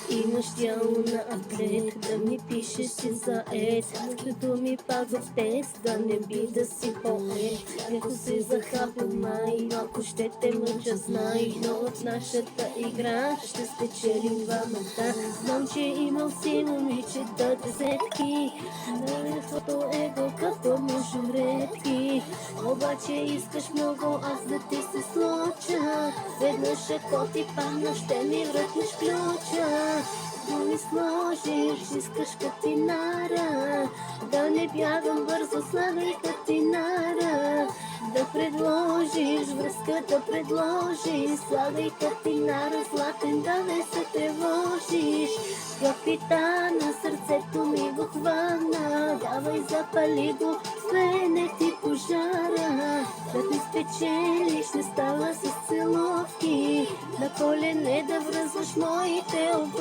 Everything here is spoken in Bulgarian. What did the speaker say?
Имаш дяло на атлет, да ми пишеш си заед, като ми пада в тест, да не би да си поет. Ако се захапя май, ако ще те мъча, знай, но от нашата игра ще спечелим двамата. Знам, че имал си момичета десетки, на твоето его като мъж редки. Обаче искаш много, аз да ти се случа. Веднъж ако ти падна, ще ми врътнеш ключа. Да ми сложиш, искаш катинара, да не бягам бързо, слагай катинара. Да предложиш връзка, да предложиш, слагай катинара, златен, да не се тревожиш. Капитана, сърцето ми го хвана, давай запали го, свене ти пожара. Да ти спечелиш не става с целувки, на колене да връзваш моите обувки.